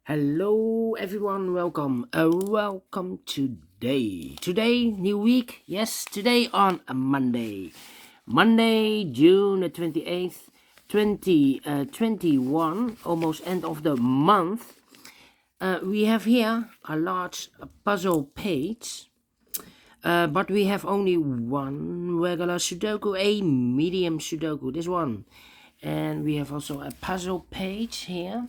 Hello everyone, welcome today. Today, new week. Yes, today on a Monday. Monday, June the 28th, 2021, almost end of the month. We have here a large puzzle page. But we have only one regular Sudoku, a medium Sudoku, this one. And we have also a puzzle page here.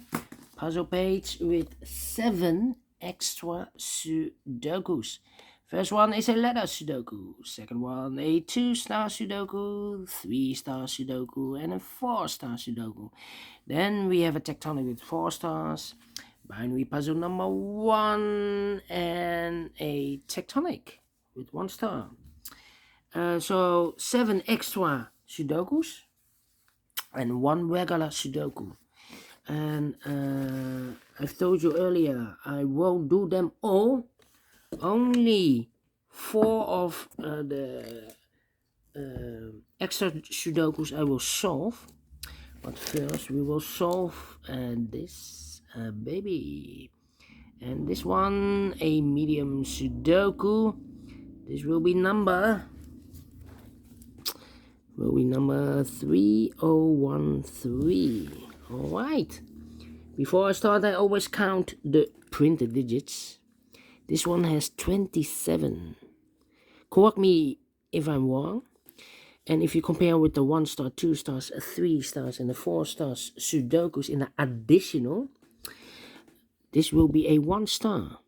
Puzzle page with 7 extra Sudokus. First one is a letter Sudoku. Second one a 2-star Sudoku, 3-star Sudoku, and a 4-star Sudoku. Then we have a tectonic with 4 stars, binary puzzle number 1, and a tectonic with 1 star. So 7 extra Sudokus and 1 regular Sudoku. And I've told you earlier, I won't do them all. Only 4 of the extra Sudokus I will solve. But first we will solve this baby. And this one, a medium Sudoku. This will be number 3013. Alright. Before I start, I always count the printed digits. This one has 27. Correct me if I'm wrong. And if you compare with the 1 star, 2 stars, 3 stars, and the 4 stars Sudokus in the additional, this will be a 1 star.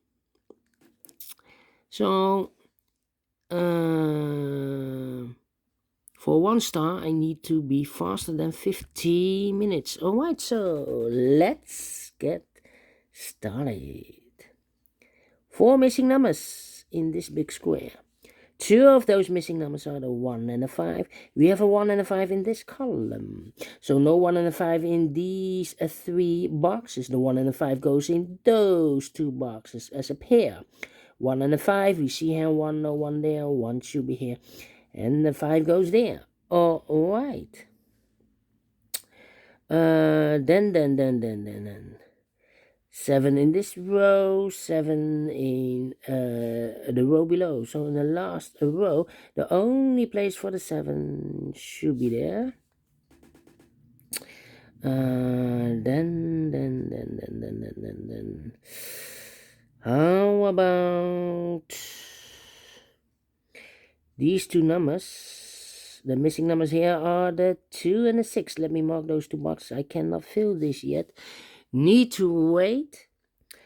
So, for 1 star, I need to be faster than 15 minutes. Alright, so let's get started. 4 missing numbers in this big square. 2 of those missing numbers are the 1 and the 5. We have a 1 and a 5 in this column. So no 1 and a 5 in these 3 boxes. The 1 and the 5 goes in those 2 boxes as a pair. 1 and a 5, we see here 1, no 1 there, 1 should be here. And the 5 goes there. Alright. Then. 7 in this row, 7 in the row below. So in the last row, the only place for the 7 should be there. Then. How about these 2 numbers? The missing numbers here are the 2 and the 6. Let me mark those 2 boxes. I cannot fill this yet. Need to wait.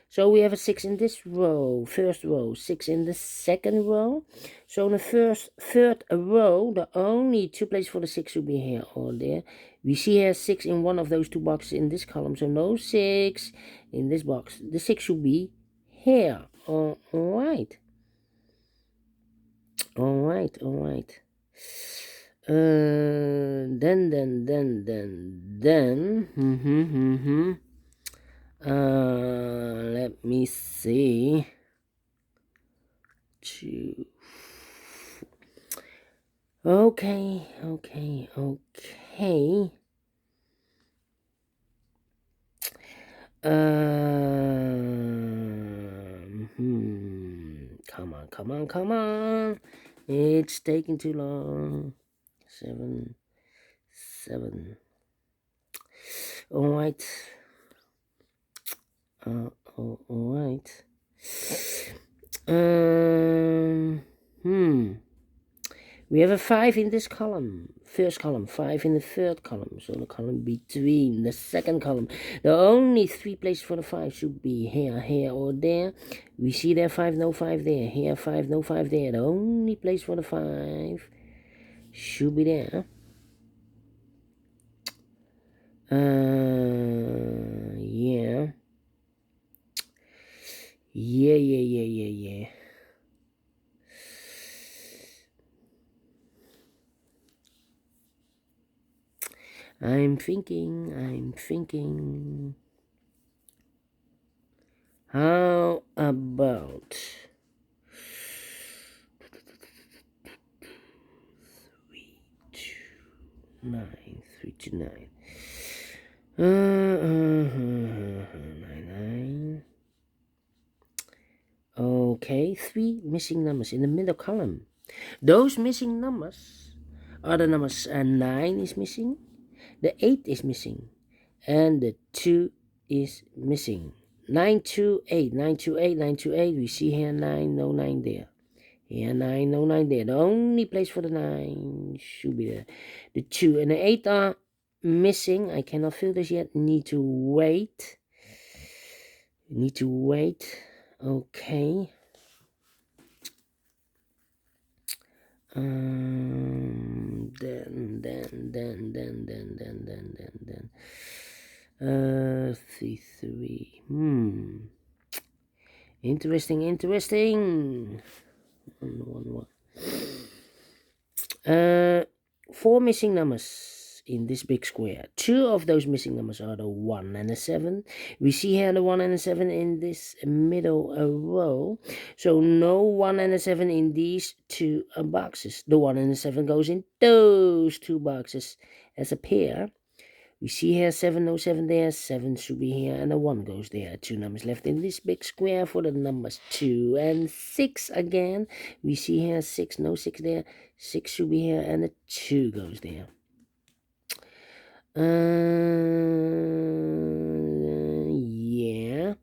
So we have a 6 in this row, first row, 6 in the second row. So in the third row, the only 2 places for the 6 should be here or there. We see here 6 in one of those 2 boxes in this column, so no 6 in this box. The 6 should be here. Alright. Then. Let me see. 2. Okay. Come on. It's taking too long. 7. Alright. Alright. We have a 5 in this column. First column, 5 in the third column. So the column between the second column. The only 3 places for the 5 should be here, or there. We see there 5, no 5 there. Here 5, no 5 there. The only place for the 5 should be there. Yeah. I'm thinking. How about 329. 9. Okay, 3 missing numbers in the middle column. Those missing numbers are the numbers 9 is missing, the 8 is missing, and the 2 is missing. 928, 928, 928. We see here 9, no 9 there. Here 9, no 9 there. The only place for the 9 should be there. The 2 and the 8 are missing. I cannot fill this yet. Need to wait. Okay. Then 3. Interesting. 1. 4 missing numbers in this big square. 2 of those missing numbers are the 1 and the 7. We see here the 1 and the 7 in this middle row. So no 1 and the 7 in these 2 boxes. The 1 and the 7 goes in those 2 boxes as a pair. We see here 7, no 7 there, 7 should be here, and a 1 goes there. 2 numbers left in this big square for the numbers 2 and 6 again. We see here 6, no 6 there, 6 should be here, and a 2 goes there. Yeah.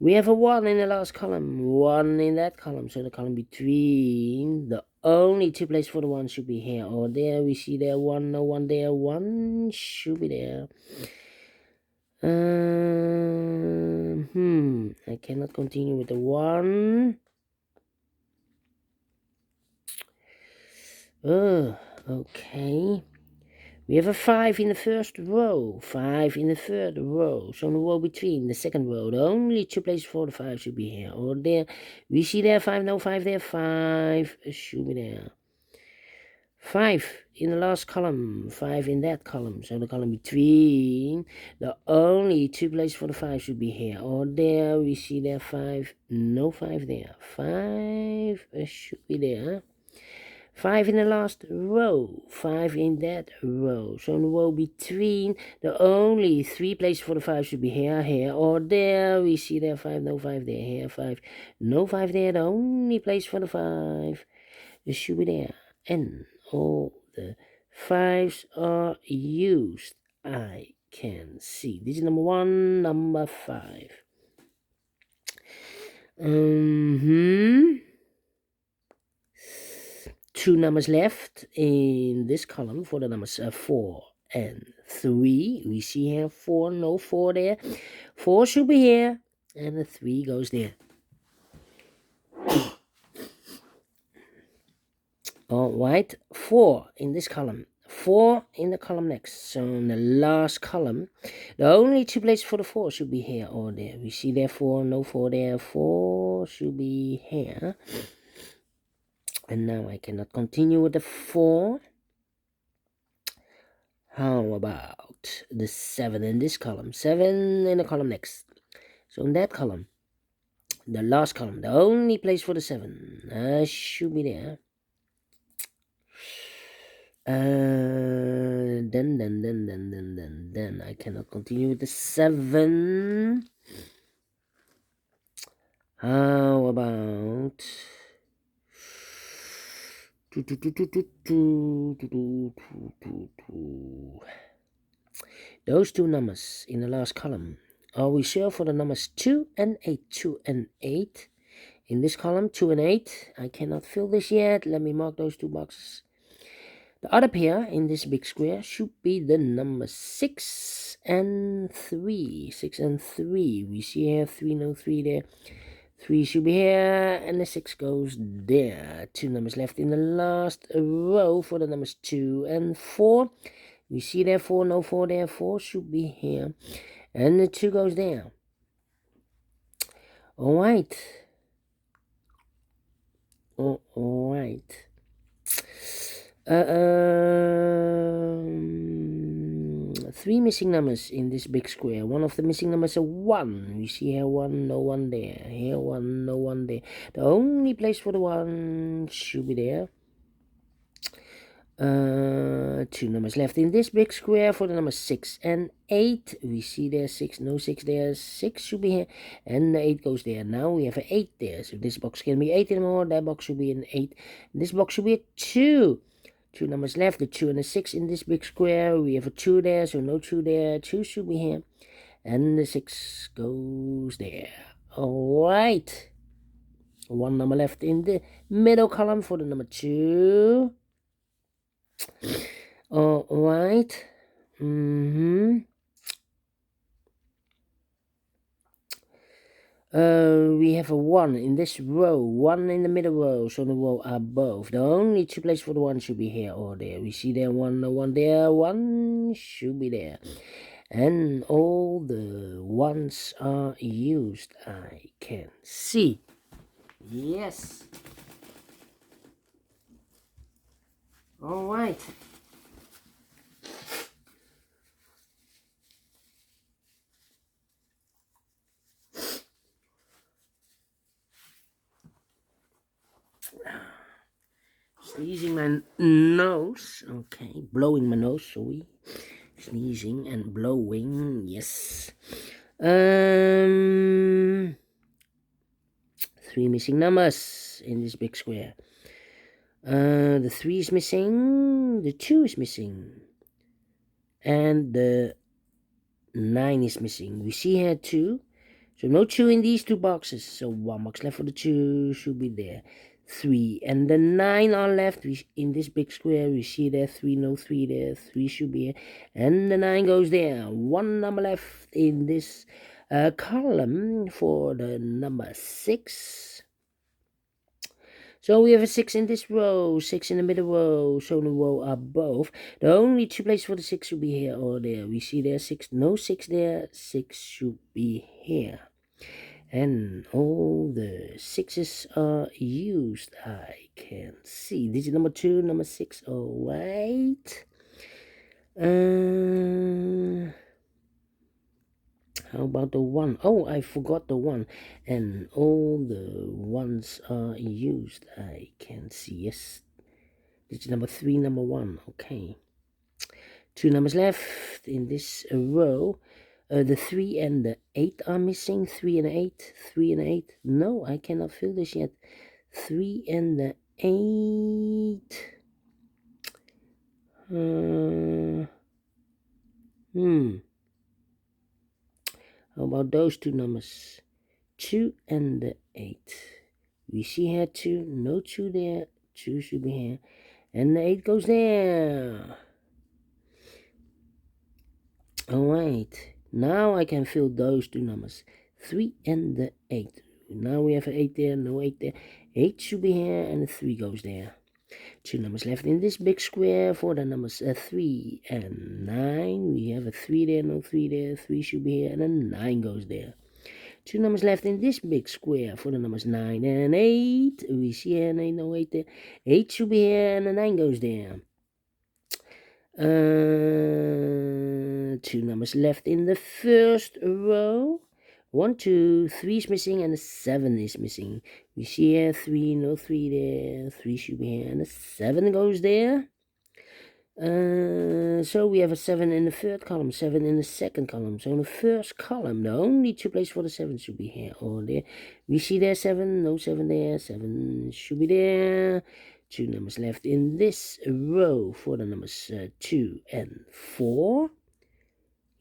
We have a 1 in the last column, 1 in that column, so the column between the only 2 places for the 1 should be here or there. We see there 1, no 1 there, 1 should be there. I cannot continue with the 1. Okay. We have a 5 in the first row, 5 in the third row. So in the row between the second row, the only 2 places for the 5 should be here or there. We see there 5, no 5 there, 5 should be there. 5 in the last column, 5 in that column. So the column between the only 2 places for the 5 should be here or there. We see there 5, no 5 there, 5 should be there. 5 in the last row, 5 in that row. So in the row between, the only 3 places for the 5 should be here or there. We see there 5, no 5 there, here 5, no 5 there. The only place for the 5 should be there. And all the 5s are used. I can see. This is number 1, number 5. 2 numbers left in this column for the numbers 4 and 3. We see here 4, no 4 there. 4 should be here, and the 3 goes there. Alright, 4 in this column. 4 in the column next. So in the last column, the only 2 places for the 4 should be here or there. We see there 4, no 4 there. 4 should be here. And now I cannot continue with the 4. How about the 7 in this column? 7 in the column next. So in that column, the last column, the only place for the 7 should be there. Then I cannot continue with the 7. How about those 2 numbers in the last column are reserved for the numbers 2 and 8. 2 and 8 in this column, 2 and 8. I cannot fill this yet. Let me mark those 2 boxes. The other pair in this big square should be the number 6 and 3. 6 and 3. We see here 3, no 3 there. 3 should be here, and the 6 goes there. 2 numbers left in the last row for the numbers 2 and 4. We see there 4, no 4 there. 4 should be here, and the 2 goes there. Alright. 3 missing numbers in this big square. One of the missing numbers is a 1. We see here 1, no 1 there. Here 1, no 1 there. The only place for the 1 should be there. Two numbers left in this big square for the numbers 6 and 8. We see there 6, no 6 there, 6 should be here, and the 8 goes there. Now we have an 8 there, so this box can't be 8 anymore, that box should be an 8, this box should be a 2. Two numbers left, the 2 and the 6 in this big square. We have a 2 there, so no 2 there, 2 should be here, and the 6 goes there. Alright, one number left in the middle column for the number 2. Alright. We have a 1 in this row, 1 in the middle row, so the row above. The only 2 places for the 1 should be here or there. We see there 1, no 1 there, 1 should be there. And all the 1s are used, I can see. Yes. Alright. Sneezing my nose. Okay, blowing my nose, sorry. Sneezing and blowing, yes. 3 missing numbers in this big square. The 3 is missing, the 2 is missing, and the 9 is missing. We see here 2, so no 2 in these 2 boxes, so 1 box left for the 2 should be there. 3 and the 9 are left. In this big square we see there 3, no 3 there, 3 should be here, and the 9 goes there. 1 number left in this column for the number 6. So we have a 6 in this row, 6 in the middle row, so the row above. The only 2 places for the 6 should be here or there. We see there 6, no 6 there, 6 should be here. And all the 6s are used, I can see. Digit number 2, number 6, alright. How about the 1? Oh, I forgot the 1. And all the 1s are used, I can see. Yes. Digit number 3, number 1. Okay. 2 numbers left in this row. The 3 and the 8 are missing. 3 and 8. 3 and 8. No, I cannot fill this yet. 3 and the 8. How about those 2 numbers? 2 and the 8. We see here 2. No 2 there. 2 should be here. And the 8 goes there. Alright. Now I can fill those 2 numbers. 3 and the 8. Now we have an 8 there. No 8 there. 8 should be here. And the 3 goes there. 2 numbers left in this big square for the numbers 3 and 9. We have a 3 there, no 3 there, 3 should be here, and a 9 goes there. 2 numbers left in this big square for the numbers 9 and 8. We see here an 8, no 8 there. 8 should be here, and a 9 goes there. 2 numbers left in the first row. 1, 2, 3 is missing, and a 7 is missing. We see here 3, no 3 there, 3 should be here, and a 7 goes there. So we have a 7 in the third column, 7 in the second column. So in the first column, the only 2 places for the 7 should be here or there. We see there 7, no 7 there, 7 should be there. 2 numbers left in this row for the numbers 2 and 4.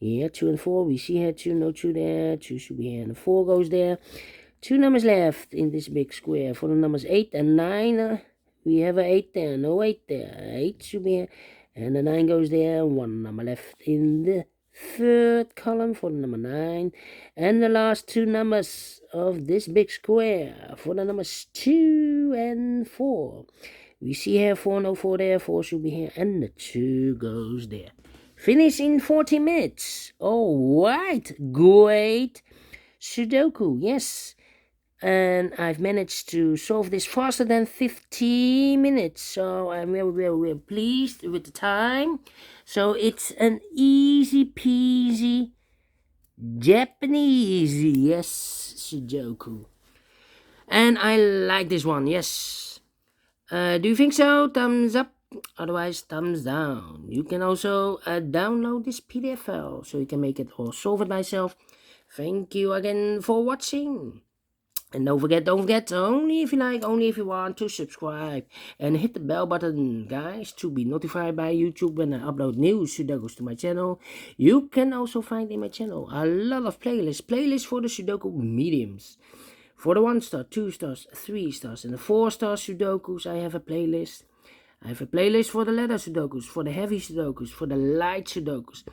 Here, 2 and 4, we see here 2, no 2 there, 2 should be here, and the 4 goes there. 2 numbers left in this big square for the numbers 8 and 9. We have an 8 there, no 8 there, 8 should be here, and the 9 goes there. 1 number left in the third column for the number 9. And the last 2 numbers of this big square for the numbers 2 and 4. We see here 4, no 4 there, 4 should be here, and the 2 goes there. Finish in 40 minutes. Alright, great Sudoku, yes. And I've managed to solve this faster than 15 minutes. So I'm very pleased with the time. So it's an easy peasy Japanesey, yes, Sudoku. And I like this one, yes. Do you think so? Thumbs up. Otherwise, thumbs down. You can also download this PDF file so you can make it or solve it myself. Thank you again for watching. And don't forget, only if you like, only if you want, to subscribe and hit the bell button, guys, to be notified by YouTube when I upload new Sudokus to my channel. You can also find in my channel a lot of playlists for the Sudoku Mediums. For the 1 star, 2 stars, 3 stars, and the 4 star Sudokus, I have a playlist. I have a playlist for the letter Sudokus, for the heavy Sudokus, for the light Sudokus,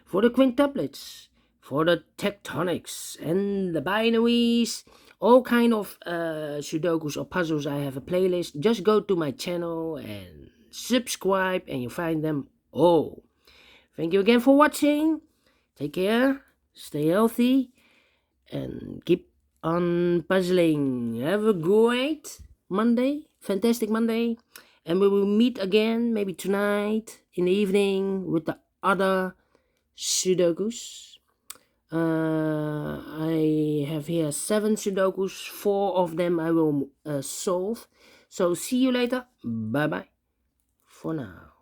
for the quintuplets, for the tectonics, and the binaries. All kind of Sudokus or puzzles, I have a playlist. Just go to my channel and subscribe and you find them all. Thank you again for watching. Take care, stay healthy, and keep on puzzling. Have a great Monday, fantastic Monday. And we will meet again maybe tonight in the evening with the other Sudokus. I have here 7 Sudokus, 4 of them I will solve. So see you later. Bye bye for now.